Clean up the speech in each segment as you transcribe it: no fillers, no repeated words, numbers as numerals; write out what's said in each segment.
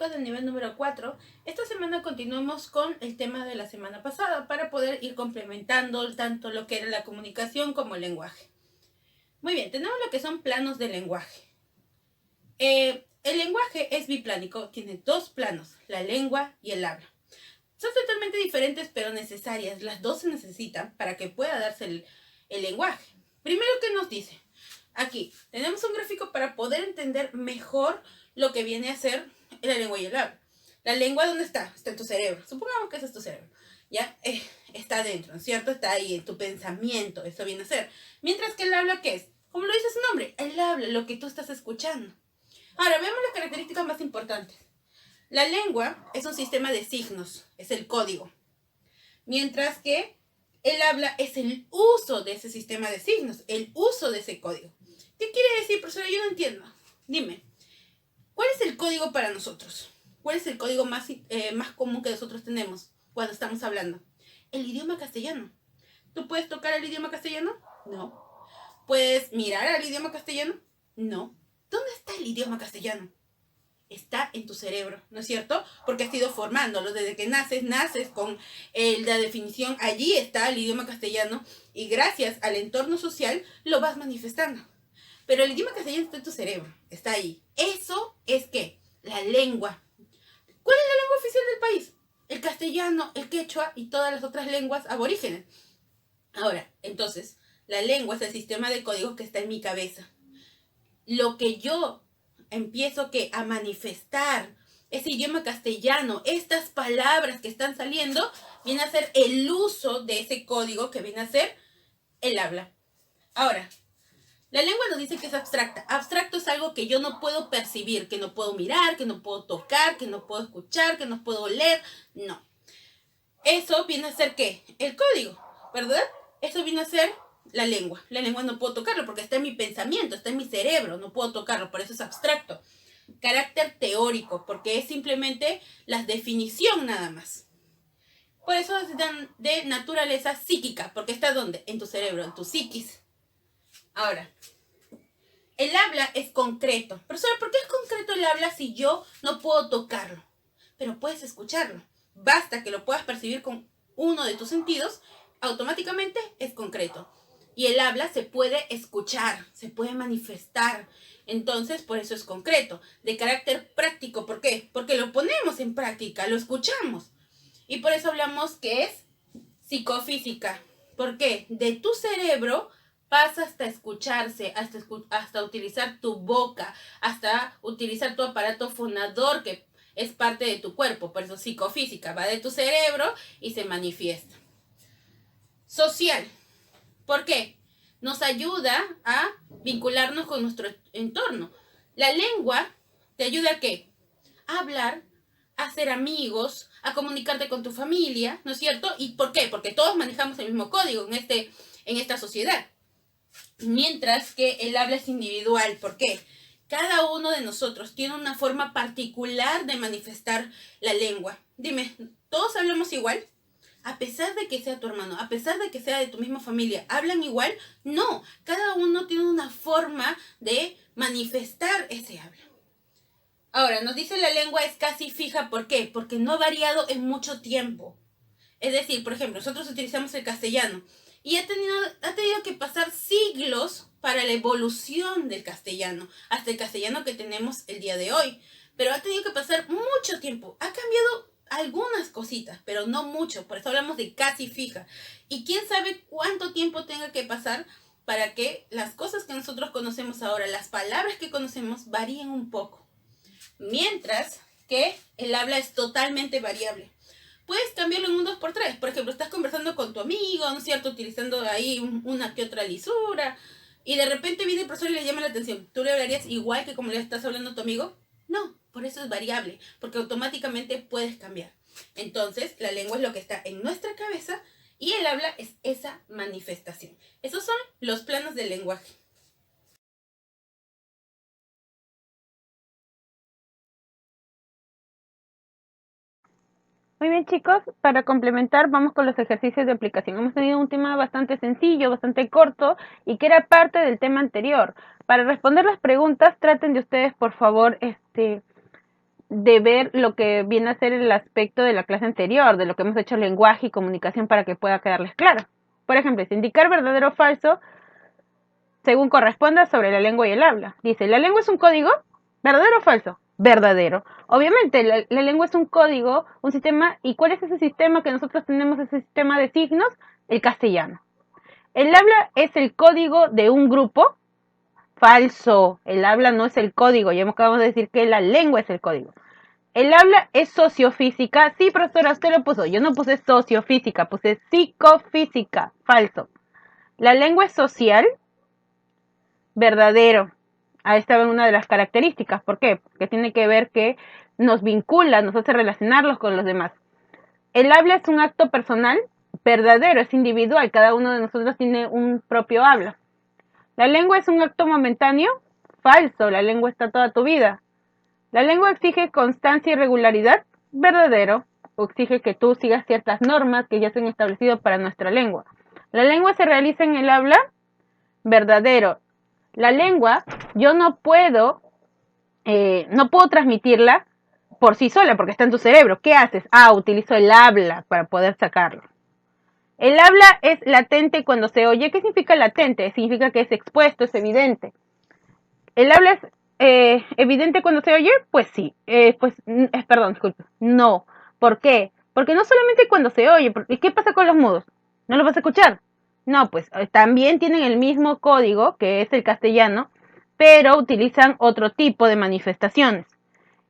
chicos del nivel número 4, esta semana continuamos con el tema de la semana pasada para poder ir complementando tanto lo que era la comunicación como el lenguaje. Muy bien, tenemos lo que son planos de lenguaje. El lenguaje es biplánico, tiene dos planos, la lengua y el habla. Son totalmente diferentes pero necesarias, las dos se necesitan para que pueda darse el lenguaje. Primero, ¿qué nos dice? Aquí tenemos un gráfico para poder entender mejor lo que viene a ser la lengua y el habla. La lengua, ¿dónde está? Está en tu cerebro. Supongamos que ese es tu cerebro. ¿Ya? Está dentro, ¿no es cierto? Está ahí en tu pensamiento. Eso viene a ser. Mientras que el habla, ¿qué es? Como lo dice su nombre, el habla, lo que tú estás escuchando. Ahora, veamos las características más importantes. La lengua es un sistema de signos, es el código. Mientras que el habla es el uso de ese sistema de signos, el uso de ese código. ¿Qué quiere decir, profesora? Yo no entiendo. Dime, ¿cuál es el código para nosotros? ¿Cuál es el código más común que nosotros tenemos cuando estamos hablando? El idioma castellano. ¿Tú puedes tocar el idioma castellano? No. ¿Puedes mirar al idioma castellano? No. ¿Dónde está el idioma castellano? Está en tu cerebro, ¿no es cierto? Porque has ido formándolo desde que naces con la definición, allí está el idioma castellano y gracias al entorno social lo vas manifestando. Pero el idioma castellano está en tu cerebro, está ahí. Eso es ¿qué? La lengua. ¿Cuál es la lengua oficial del país? El castellano, el quechua y todas las otras lenguas aborígenes. Ahora, entonces, la lengua es el sistema de códigos que está en mi cabeza. Lo que yo empiezo a manifestar ese idioma castellano, estas palabras que están saliendo, viene a ser el uso de ese código que viene a ser el habla. Ahora, la lengua nos dice que es abstracta. Abstracto es algo que yo no puedo percibir, que no puedo mirar, que no puedo tocar, que no puedo escuchar, que no puedo leer. No. Eso viene a ser ¿qué? El código, ¿verdad? Eso viene a ser la lengua. La lengua no puedo tocarlo porque está en mi pensamiento, está en mi cerebro, no puedo tocarlo, por eso es abstracto. Carácter teórico, porque es simplemente la definición nada más. Por eso es de naturaleza psíquica, porque está ¿dónde? En tu cerebro, en tu psiquis. Ahora, el habla es concreto. Profesora, ¿por qué es concreto el habla si yo no puedo tocarlo? Pero puedes escucharlo. Basta que lo puedas percibir con uno de tus sentidos, automáticamente es concreto. Y el habla se puede escuchar, se puede manifestar. Entonces, por eso es concreto, de carácter práctico. ¿Por qué? Porque lo ponemos en práctica, lo escuchamos. Y por eso hablamos que es psicofísica. ¿Por qué? De tu cerebro pasa hasta escucharse, hasta utilizar tu boca, hasta utilizar tu aparato fonador que es parte de tu cuerpo. Por eso psicofísica, va de tu cerebro y se manifiesta. Social. ¿Por qué? Nos ayuda a vincularnos con nuestro entorno. La lengua te ayuda a ¿qué? A hablar, a hacer amigos, a comunicarte con tu familia, ¿no es cierto? ¿Y por qué? Porque todos manejamos el mismo código en esta sociedad. Mientras que el habla es individual. ¿Por qué? Cada uno de nosotros tiene una forma particular de manifestar la lengua. Dime, ¿todos hablamos igual? A pesar de que sea tu hermano, a pesar de que sea de tu misma familia, ¿hablan igual? No, cada uno tiene una forma de manifestar ese habla. Ahora, nos dice la lengua es casi fija, ¿por qué? Porque no ha variado en mucho tiempo. Es decir, por ejemplo, nosotros utilizamos el castellano y ha tenido que pasar siglos para la evolución del castellano, hasta el castellano que tenemos el día de hoy. Pero ha tenido que pasar mucho tiempo. Ha cambiado algunas cositas, pero no mucho. Por eso hablamos de casi fija. Y quién sabe cuánto tiempo tenga que pasar para que las cosas que nosotros conocemos ahora, las palabras que conocemos, varíen un poco. Mientras que el habla es totalmente variable. Puedes cambiarlo en un 2x3. Por ejemplo, estás conversando con tu amigo, ¿no es cierto? Utilizando ahí una que otra lisura. Y de repente viene el profesor y le llama la atención. ¿Tú le hablarías igual que como le estás hablando a tu amigo? No, por eso es variable. Porque automáticamente puedes cambiar. Entonces, la lengua es lo que está en nuestra cabeza y el habla es esa manifestación. Esos son los planos del lenguaje. Muy bien, chicos, para complementar vamos con los ejercicios de aplicación. Hemos tenido un tema bastante sencillo, bastante corto y que era parte del tema anterior. Para responder las preguntas, traten de ustedes, por favor, de ver lo que viene a ser el aspecto de la clase anterior, de lo que hemos hecho lenguaje y comunicación para que pueda quedarles claro. Por ejemplo, es indicar verdadero o falso según corresponda sobre la lengua y el habla. Dice, ¿la lengua es un código? ¿Verdadero o falso? Verdadero. Obviamente, la lengua es un código, un sistema. ¿Y cuál es ese sistema que nosotros tenemos, ese sistema de signos? El castellano. ¿El habla es el código de un grupo? Falso. El habla no es el código. Ya acabamos de decir que la lengua es el código. ¿El habla es sociofísica? Sí, profesora, usted lo puso. Yo no puse sociofísica, puse psicofísica. Falso. ¿La lengua es social? Verdadero. Ahí estaba una de las características. ¿Por qué? Porque tiene que ver que nos vincula, nos hace relacionarlos con los demás. ¿El habla es un acto personal? Verdadero, es individual. Cada uno de nosotros tiene un propio habla. ¿La lengua es un acto momentáneo? Falso, la lengua está toda tu vida. ¿La lengua exige constancia y regularidad? Verdadero, o exige que tú sigas ciertas normas que ya se han establecido para nuestra lengua. ¿La lengua se realiza en el habla? Verdadero. La lengua, yo no puedo transmitirla por sí sola, porque está en tu cerebro. ¿Qué haces? Utilizo el habla para poder sacarlo. El habla es latente cuando se oye. ¿Qué significa latente? Significa que es expuesto, es evidente. ¿El habla es evidente cuando se oye? Pues sí. Perdón, disculpe. No. ¿Por qué? Porque no solamente cuando se oye. ¿Y qué pasa con los mudos? ¿No los vas a escuchar? No, pues también tienen el mismo código, que es el castellano, pero utilizan otro tipo de manifestaciones.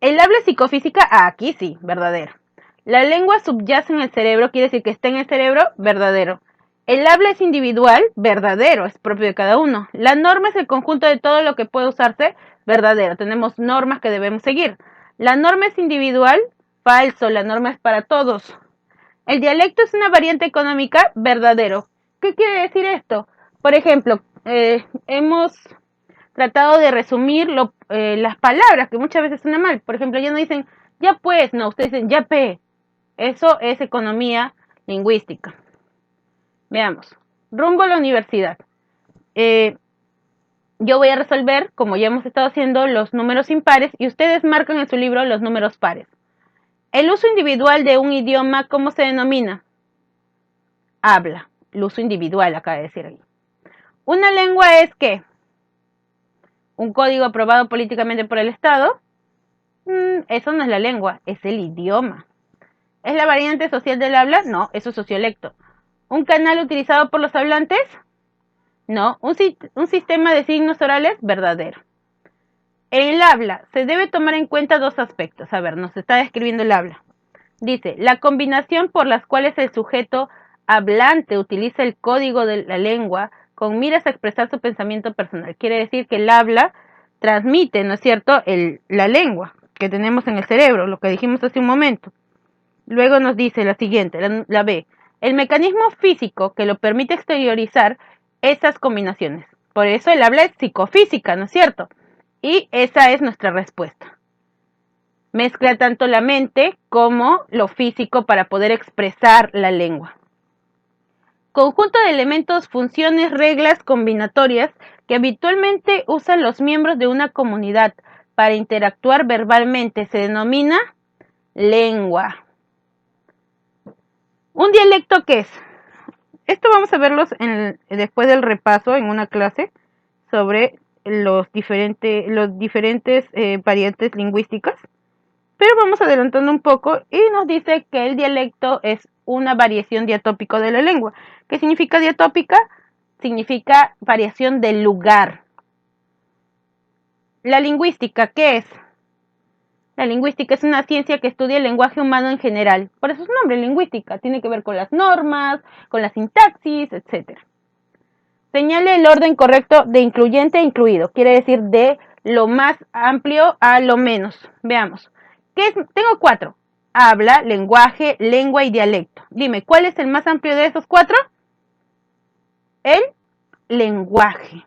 El habla psicofísica, aquí sí, verdadero. La lengua subyace en el cerebro, quiere decir que está en el cerebro, verdadero. El habla es individual, verdadero, es propio de cada uno. La norma es el conjunto de todo lo que puede usarse, verdadero. Tenemos normas que debemos seguir. La norma es individual, falso, la norma es para todos. El dialecto es una variante económica, verdadero. ¿Qué quiere decir esto? Por ejemplo, hemos tratado de resumir las palabras, que muchas veces suenan mal. Por ejemplo, ya no dicen ya pues, no, ustedes dicen ya pe. Eso es economía lingüística. Veamos. Rumbo a la universidad. Yo voy a resolver, como ya hemos estado haciendo, los números impares y ustedes marcan en su libro los números pares. El uso individual de un idioma, ¿cómo se denomina? Habla. El uso individual, acaba de decir ahí. ¿Una lengua es qué? ¿Un código aprobado políticamente por el Estado? Eso no es la lengua, es el idioma. ¿Es la variante social del habla? No, eso es sociolecto. ¿Un canal utilizado por los hablantes? No. ¿Un sistema de signos orales? Verdadero. En el habla se debe tomar en cuenta dos aspectos. A ver, nos está describiendo el habla. Dice, la combinación por las cuales el sujeto hablante utiliza el código de la lengua con miras a expresar su pensamiento personal. Quiere decir que el habla transmite, ¿no es cierto?, la lengua que tenemos en el cerebro, lo que dijimos hace un momento. Luego nos dice la siguiente, la B. El mecanismo físico que lo permite exteriorizar esas combinaciones. Por eso el habla es psicofísica, ¿no es cierto? Y esa es nuestra respuesta. Mezcla tanto la mente como lo físico para poder expresar la lengua. Conjunto de elementos, funciones, reglas combinatorias que habitualmente usan los miembros de una comunidad para interactuar verbalmente se denomina lengua. ¿Un dialecto qué es? Esto vamos a verlos después del repaso en una clase sobre los diferentes variantes lingüísticas. Pero vamos adelantando un poco y nos dice que el dialecto es una variación diatópica de la lengua. ¿Qué significa diatópica? Significa variación del lugar. La lingüística, ¿qué es? La lingüística es una ciencia que estudia el lenguaje humano en general. Por eso su nombre, lingüística. Tiene que ver con las normas, con la sintaxis, etc. Señale el orden correcto de incluyente a incluido. Quiere decir de lo más amplio a lo menos. Veamos. Tengo 4. Habla, lenguaje, lengua y dialecto. Dime, ¿cuál es el más amplio de esos 4? El lenguaje.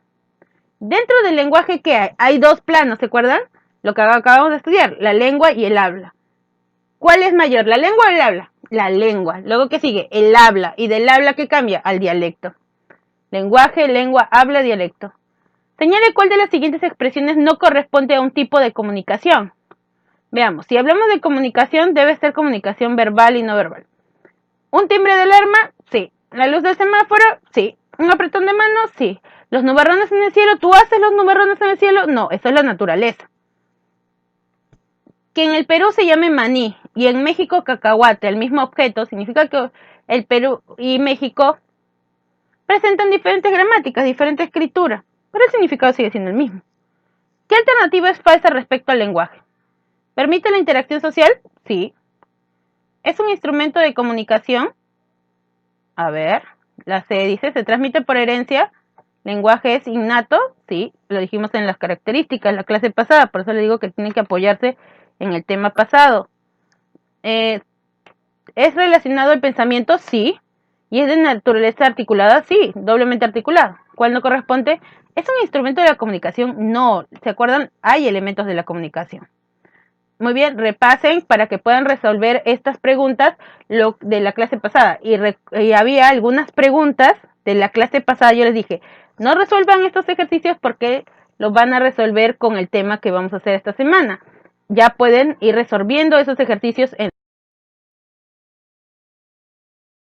Dentro del lenguaje, ¿qué hay? Hay 2 planos, ¿se acuerdan? Lo que acabamos de estudiar, la lengua y el habla. ¿Cuál es mayor, la lengua o el habla? La lengua. Luego, ¿qué sigue? El habla. ¿Y del habla qué cambia? Al dialecto. Lenguaje, lengua, habla, dialecto. Señale cuál de las siguientes expresiones no corresponde a un tipo de comunicación. Veamos, si hablamos de comunicación, debe ser comunicación verbal y no verbal. ¿Un timbre de alarma? Sí. ¿La luz del semáforo? Sí. ¿Un apretón de mano? Sí. ¿Los nubarrones en el cielo? ¿Tú haces los nubarrones en el cielo? No, eso es la naturaleza. Que en el Perú se llame maní y en México cacahuate, el mismo objeto, significa que el Perú y México presentan diferentes gramáticas, diferente escritura, pero el significado sigue siendo el mismo. ¿Qué alternativa es falsa respecto al lenguaje? ¿Permite la interacción social? Sí. ¿Es un instrumento de comunicación? A ver, la C dice, ¿se transmite por herencia? ¿Lenguaje es innato? Sí, lo dijimos en las características, la clase pasada, por eso le digo que tiene que apoyarse en el tema pasado. ¿Es relacionado al pensamiento? Sí. ¿Y es de naturaleza articulada? Sí, doblemente articulada. ¿Cuál no corresponde? ¿Es un instrumento de la comunicación? No. ¿Se acuerdan? Hay elementos de la comunicación. Muy bien, repasen para que puedan resolver estas preguntas de la clase pasada. Y había algunas preguntas de la clase pasada, yo les dije, no resuelvan estos ejercicios porque los van a resolver con el tema que vamos a hacer esta semana. Ya pueden ir resolviendo esos ejercicios en